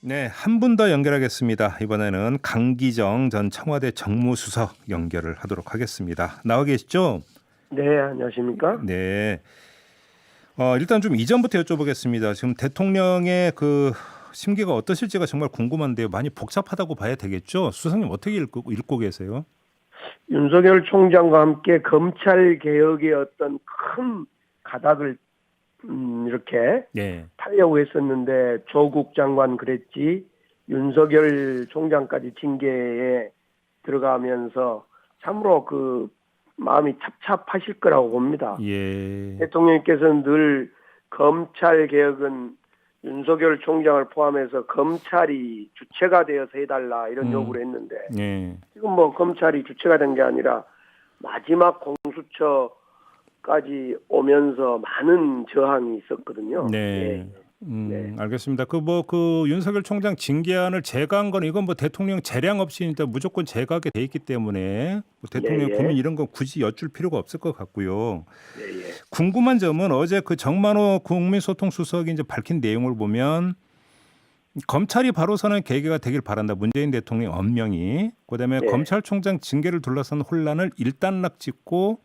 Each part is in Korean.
네, 한 분 더 연결하겠습니다. 이번에는 강기정 전 청와대 정무수석 연결을 하도록 하겠습니다. 나와 계시죠? 네, 안녕하십니까? 네. 일단 좀 이전부터 여쭤보겠습니다. 지금 대통령의 그 심기가 어떠실지가 정말 궁금한데요. 많이 복잡하다고 봐야 되겠죠? 수석님 어떻게 읽고 계세요? 윤석열 총장과 함께 검찰 개혁의 어떤 큰 가닥을 이렇게 네. 타려고 했었는데 조국 장관 그랬지 윤석열 총장까지 징계에 들어가면서 참으로 그 마음이 찹찹하실 거라고 봅니다. 예. 대통령께서는 늘 검찰 개혁은 윤석열 총장을 포함해서 검찰이 주체가 되어서 해달라 이런 요구를 했는데 네. 지금 뭐 검찰이 주체가 된 게 아니라 마지막 공수처까지 오면서 많은 저항이 있었거든요. 네. 예. 네. 알겠습니다. 그 윤석열 총장 징계안을 제거한 건 이건 뭐 대통령 재량 없이 일단 무조건 제거하게 돼 있기 때문에 뭐 대통령 예, 고민 예. 이런 거 굳이 여쭐 필요가 없을 것 같고요. 예, 예. 궁금한 점은 어제 그 정만호 국민소통수석이 이제 밝힌 내용을 보면 검찰이 바로 서는 계기가 되길 바란다. 문재인 대통령 엄명이. 그다음에 네. 검찰총장 징계를 둘러싼 혼란을 일단락 짓고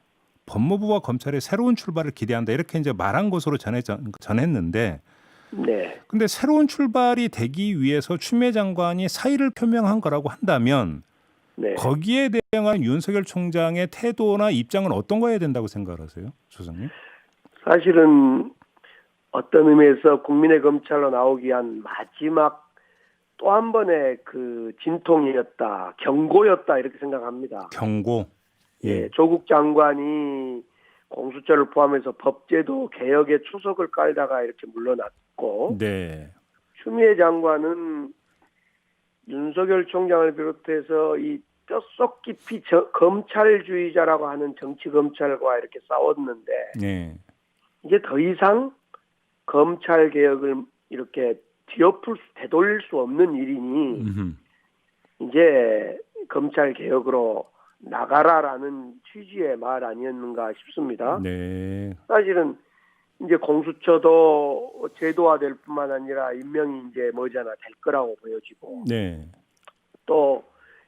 법무부와 검찰의 새로운 출발을 기대한다. 이렇게 이제 말한 것으로 전했는데 네. 근데 새로운 출발이 되기 위해서 추미애 장관이 사의를 표명한 거라고 한다면 네. 거기에 대응한 윤석열 총장의 태도나 입장은 어떤 거여야 된다고 생각하세요, 소장님? 사실은 어떤 의미에서 국민의 검찰로 나오기 위한 마지막 또 한 번의 그 진통이었다, 경고였다 이렇게 생각합니다. 경고. 예, 조국 장관이 공수처를 포함해서 법제도 개혁의 초석을 깔다가 이렇게 물러났고 네. 추미애 장관은 윤석열 총장을 비롯해서 이 뼛속 깊이 검찰주의자라고 하는 정치 검찰과 이렇게 싸웠는데 네. 이제 더 이상 검찰 개혁을 이렇게 되돌릴 수 없는 일이니 음흠. 이제 검찰 개혁으로 나가라라는 취지의 말 아니었는가 싶습니다. 네. 사실은 이제 공수처도 제도화될 뿐만 아니라 임명이 이제 머지않아 될 거라고 보여지고 네. 또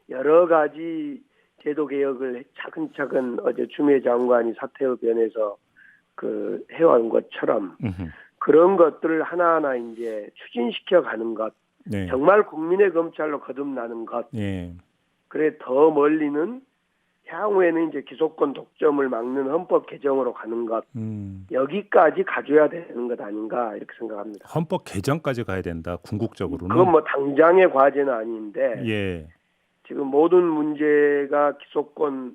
여러 가지 제도 개혁을 차근차근 어제 추미애 장관이 사퇴의 변에서 그 해온 것처럼 음흠. 그런 것들을 하나하나 이제 추진시켜 가는 것, 네. 정말 국민의 검찰로 거듭나는 것, 네. 그래 더 멀리는 향후에는 이제 기소권 독점을 막는 헌법 개정으로 가는 것, 여기까지 가져야 되는 것 아닌가 이렇게 생각합니다. 헌법 개정까지 가야 된다. 궁극적으로는. 그건 뭐 당장의 과제는 아닌데 예. 지금 모든 문제가 기소권이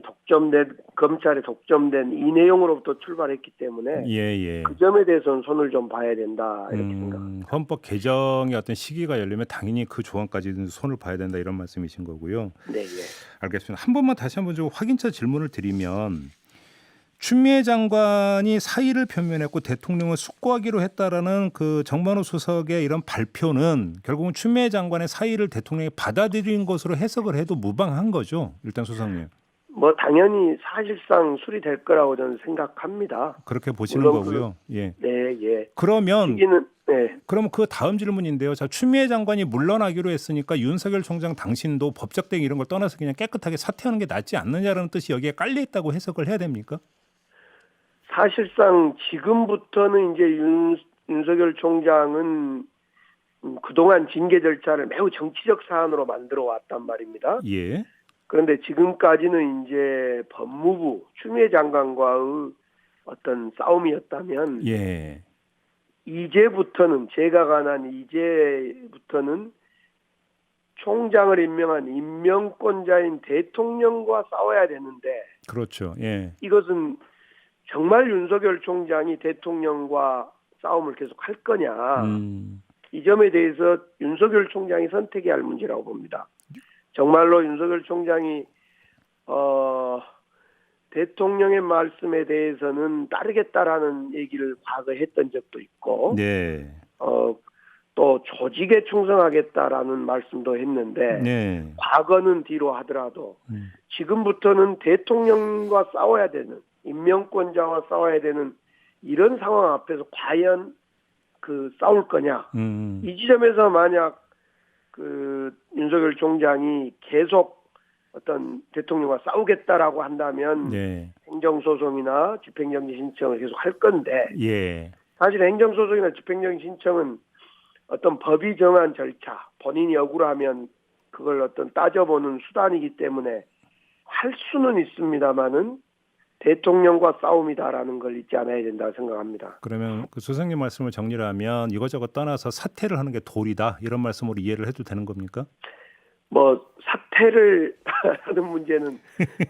독점된 검찰에 독점된 이 내용으로부터 출발했기 때문에 예. 그 점에 대해서는 손을 좀 봐야 된다 이렇게 생각합니다. 헌법 개정의 어떤 시기가 열리면 당연히 그 조항까지는 손을 봐야 된다 이런 말씀이신 거고요. 네, 예. 알겠습니다. 한 번만 다시 한번 좀 확인차 질문을 드리면 추미애 장관이 사의를 표명했고 대통령을 숙고하기로 했다라는 그 정만호 수석의 이런 발표는 결국은 추미애 장관의 사의를 대통령이 받아들인 것으로 해석을 해도 무방한 거죠. 일단 수석님. 뭐 당연히 사실상 수리될 거라고 저는 생각합니다. 그렇게 보시는 물론 거고요. 예. 네, 예. 그러면 시기는 네. 그러면 그 다음 질문인데요. 자, 추미애 장관이 물러나기로 했으니까 윤석열 총장 당신도 법적 대응 이런 걸 떠나서 그냥 깨끗하게 사퇴하는 게 낫지 않느냐라는 뜻이 여기에 깔려 있다고 해석을 해야 됩니까? 사실상 지금부터는 이제 윤석열 총장은 그동안 징계 절차를 매우 정치적 사안으로 만들어 왔단 말입니다. 예. 그런데 지금까지는 이제 법무부 추미애 장관과의 어떤 싸움이었다면 예. 이제부터는 제가 관한 이제부터는 총장을 임명한 임명권자인 대통령과 싸워야 되는데 그렇죠. 예. 이것은 정말 윤석열 총장이 대통령과 싸움을 계속 할 거냐 이 점에 대해서 윤석열 총장이 선택해야 할 문제라고 봅니다. 정말로 윤석열 총장이 대통령의 말씀에 대해서는 따르겠다라는 얘기를 과거에 했던 적도 있고 네. 또 조직에 충성하겠다라는 말씀도 했는데 네. 과거는 뒤로 하더라도 지금부터는 대통령과 싸워야 되는 임명권자와 싸워야 되는 이런 상황 앞에서 과연 싸울 거냐. 이 지점에서 만약 윤석열 총장이 계속 어떤 대통령과 싸우겠다라고 한다면 네. 행정소송이나 집행정지 신청을 계속 할 건데 예. 사실 행정소송이나 집행정지 신청은 어떤 법이 정한 절차, 본인이 억울하면 그걸 어떤 따져보는 수단이기 때문에 할 수는 있습니다만은 대통령과 싸움이다라는 걸 잊지 않아야 된다고 생각합니다. 그러면 그 소장님 말씀을 정리를 하면 이것저것 떠나서 사퇴를 하는 게 도리다 이런 말씀으로 이해를 해도 되는 겁니까? 뭐 사퇴를 하는 문제는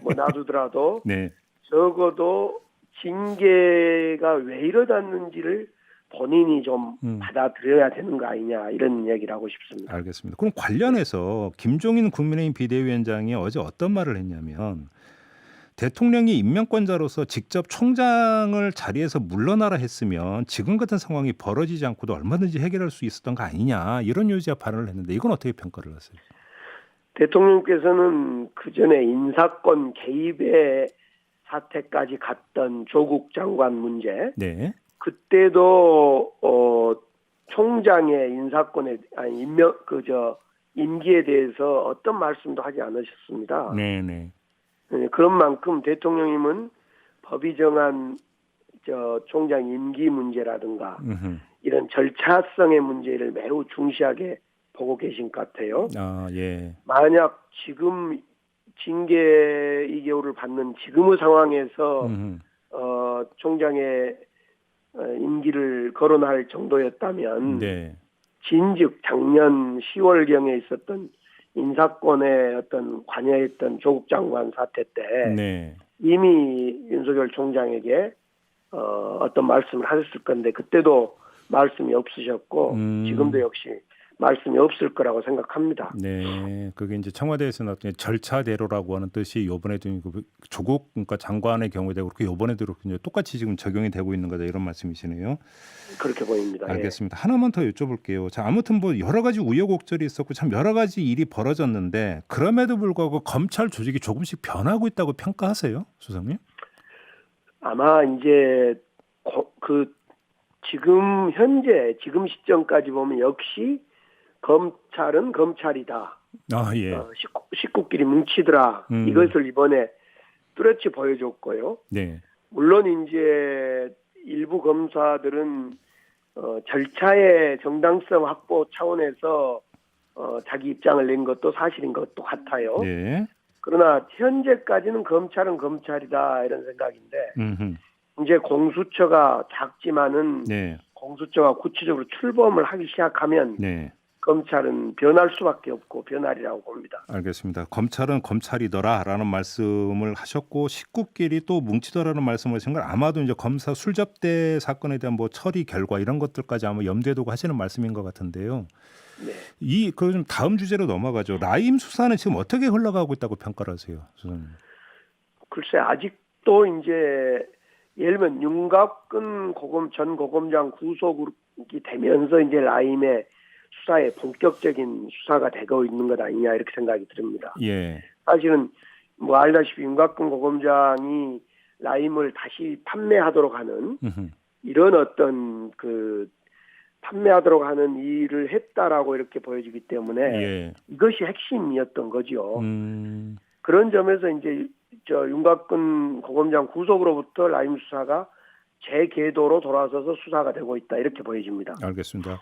뭐 놔두더라도 네. 적어도 징계가 왜 이러졌는지를 본인이 좀 받아들여야 되는 거 아니냐 이런 얘기를 하고 싶습니다. 알겠습니다. 그럼 관련해서 김종인 국민의힘 비대위원장이 어제 어떤 말을 했냐면 대통령이 임명권자로서 직접 총장을 자리에서 물러나라 했으면 지금 같은 상황이 벌어지지 않고도 얼마든지 해결할 수 있었던 거 아니냐 이런 요지와 발언을 했는데 이건 어떻게 평가를 하세요? 대통령께서는 그 전에 인사권 개입의 사태까지 갔던 조국 장관 문제, 네. 그때도 총장의 인사권에 임기에 대해서 어떤 말씀도 하지 않으셨습니다. 네네. 그런 만큼 대통령님은 법이 정한 총장 임기 문제라든가 이런 절차성의 문제를 매우 중시하게 보고 계신 것 같아요. 아, 예. 만약 지금 징계 2개월을 받는 지금의 상황에서 총장의 임기를 거론할 정도였다면 네. 진즉 작년 10월경에 있었던 인사권에 어떤 관여했던 조국 장관 사태 때 네. 이미 윤석열 총장에게 어떤 말씀을 하셨을 건데 그때도 말씀이 없으셨고 지금도 역시 말씀이 없을 거라고 생각합니다. 네, 그게 이제 청와대에서 나왔던 절차대로라고 하는 뜻이 이번에도 조국 그러니까 장관의 경우에도 그렇고 이번에도 그렇고 똑같이 지금 적용이 되고 있는 거다 이런 말씀이시네요. 그렇게 보입니다. 알겠습니다. 예. 하나만 더 여쭤볼게요. 자, 아무튼 뭐 여러 가지 우여곡절이 있었고 참 여러 가지 일이 벌어졌는데 그럼에도 불구하고 검찰 조직이 조금씩 변하고 있다고 평가하세요, 수석님? 아마 이제 지금 시점까지 보면 역시 검찰은 검찰이다. 아, 예. 식구끼리 뭉치더라. 이것을 이번에 뚜렷이 보여줬고요. 네. 물론 이제 일부 검사들은 절차의 정당성 확보 차원에서 자기 입장을 낸 것도 사실인 것도 같아요. 네. 그러나 현재까지는 검찰은 검찰이다 이런 생각인데 이제 공수처가 작지만은 네. 공수처가 구체적으로 출범을 하기 시작하면 네. 검찰은 변할 수밖에 없고 변하리라고 봅니다. 알겠습니다. 검찰은 검찰이더라라는 말씀을 하셨고 식구끼리 또 뭉치더라는 말씀을 하신 건 아마도 이제 검사 술접대 사건에 대한 뭐 처리 결과 이런 것들까지 아마 염두에 두고 하시는 말씀인 것 같은데요. 네. 그 좀 다음 주제로 넘어가죠. 라임 수사는 지금 어떻게 흘러가고 있다고 평가를 하세요, 수사님? 글쎄 아직도 이제 예를 들면 윤곽근 전 고검장 구속이 되면서 이제 라임의 수사에 본격적인 수사가 되고 있는 것 아니냐 이렇게 생각이 듭니다. 예. 사실은 뭐 알다시피 윤곽근 고검장이 라임을 다시 판매하도록 하는 이런 어떤 판매하도록 하는 일을 했다라고 이렇게 보여지기 때문에 예. 이것이 핵심이었던 거죠. 그런 점에서 이제 윤곽근 고검장 구속으로부터 라임 수사가 재궤도로 돌아서서 수사가 되고 있다 이렇게 보여집니다. 알겠습니다.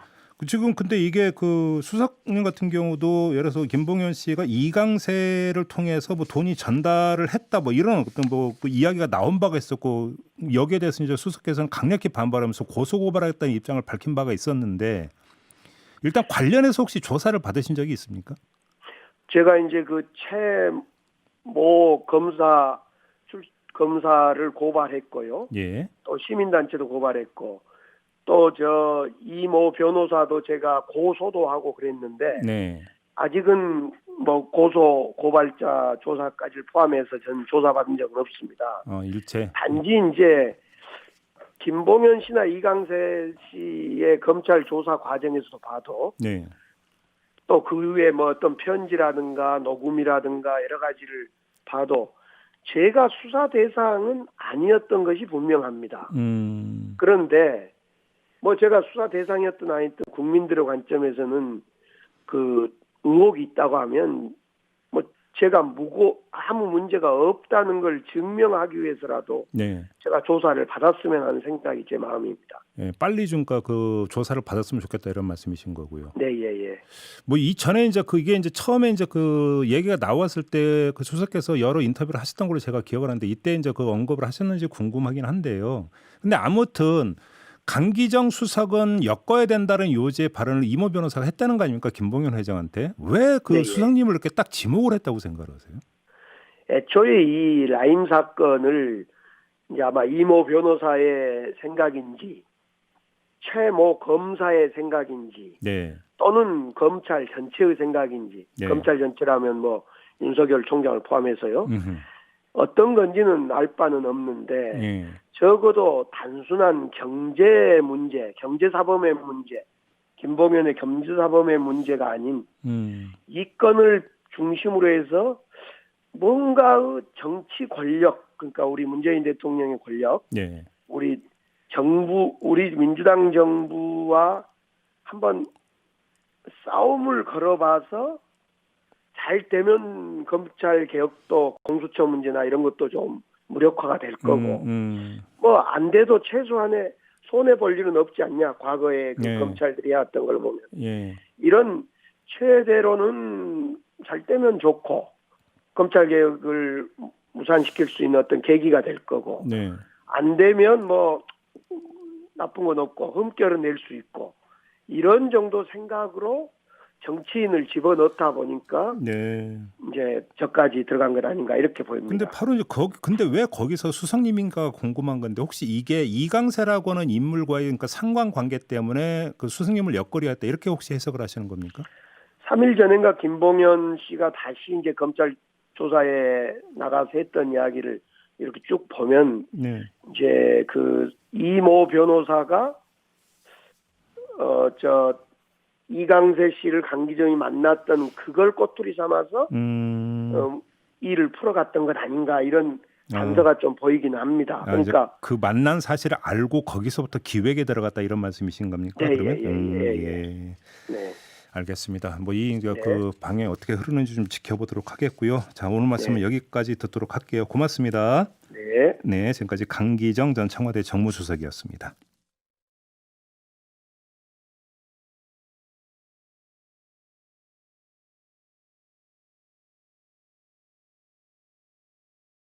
지금 근데 이게 그 수석님 같은 경우도 예를 들어서 김봉현 씨가 이강세를 통해서 뭐 돈이 전달을 했다 뭐 이런 어떤 그 이야기가 나온 바가 있었고 여기에 대해서 이제 수석께서는 강력히 반발하면서 고소고발하겠다는 입장을 밝힌 바가 있었는데 일단 관련해서 혹시 조사를 받으신 적이 있습니까? 제가 이제 최모 검사를 고발했고요. 예. 또 시민단체도 고발했고 또 이모 변호사도 제가 고소도 하고 그랬는데 네. 아직은 뭐 고발자 조사까지를 포함해서 저는 조사받은 적은 없습니다. 일체. 단지 이제 김봉현 씨나 이강세 씨의 검찰 조사 과정에서도 봐도 네. 또 그 위에 뭐 어떤 편지라든가 녹음이라든가 여러 가지를 봐도 제가 수사 대상은 아니었던 것이 분명합니다. 그런데 뭐 제가 수사 대상이었든 아니든 국민들의 관점에서는 그 의혹이 있다고 하면 뭐 제가 아무 문제가 없다는 걸 증명하기 위해서라도 네. 제가 조사를 받았으면 하는 생각이 제 마음입니다. 예, 빨리 좀 그 조사를 받았으면 좋겠다 이런 말씀이신 거고요. 네, 예, 예. 뭐 이전에 이제 그게 이제 처음에 이제 그 얘기가 나왔을 때 그 수석께서 여러 인터뷰를 하셨던 걸로 제가 기억을 하는데 이때 이제 그 언급을 하셨는지 궁금하긴 한데요. 근데 아무튼 강기정 수석은 엮어야 된다는 요지의 발언을 이모 변호사가 했다는 거 아닙니까? 김봉현 회장한테. 왜 그 네, 예. 수석님을 이렇게 딱 지목을 했다고 생각하세요? 애초에 이 라임 사건을 이제 아마 이모 변호사의 생각인지 최모 검사의 생각인지 네. 또는 검찰 전체의 생각인지 네. 검찰 전체라면 뭐 윤석열 총장을 포함해서요. 음흠. 어떤 건지는 알 바는 없는데 예. 적어도 단순한 경제 문제, 경제사범의 문제, 김봉현의 경제사범의 문제가 아닌 이 건을 중심으로 해서 뭔가의 정치 권력, 그러니까 우리 문재인 대통령의 권력, 네. 우리 정부, 우리 민주당 정부와 한번 싸움을 걸어봐서 잘 되면 검찰 개혁도 공수처 문제나 이런 것도 좀 무력화가 될 거고 뭐 안 돼도 최소한의 손해 볼 일은 없지 않냐, 과거에 그 네. 검찰들이 해왔던 걸 보면 예. 이런 최대로는 잘 되면 좋고 검찰 개혁을 무산시킬 수 있는 어떤 계기가 될 거고 네. 안 되면 뭐 나쁜 건 없고 흠결은 낼 수 있고 이런 정도 생각으로 정치인을 집어넣다 보니까 네. 이제 저까지 들어간 것 아닌가 이렇게 보입니다. 근데 바로 이제 근데 왜 거기서 수석님인가 궁금한 건데 혹시 이게 이강세라고 하는 인물과의 그러니까 상관관계 때문에 그 수석님을 엮으려 했다 이렇게 혹시 해석을 하시는 겁니까? 3일 전인가 김봉현 씨가 다시 이제 검찰 조사에 나가서 했던 이야기를 이렇게 쭉 보면 네. 이제 그 이모 변호사가 이강세 씨를 강기정이 만났던 그걸 꼬투리 삼아서 일을 풀어갔던 것 아닌가 이런 단서가 좀 보이긴 합니다. 그러니까 그 만난 사실을 알고 거기서부터 기획에 들어갔다 이런 말씀이신 겁니까? 네, 그러면 예. 네. 알겠습니다. 뭐 이 네. 그 방향 어떻게 흐르는지 좀 지켜보도록 하겠고요. 자, 오늘 말씀은 네. 여기까지 듣도록 할게요. 고맙습니다. 네. 네, 지금까지 강기정 전 청와대 정무수석이었습니다.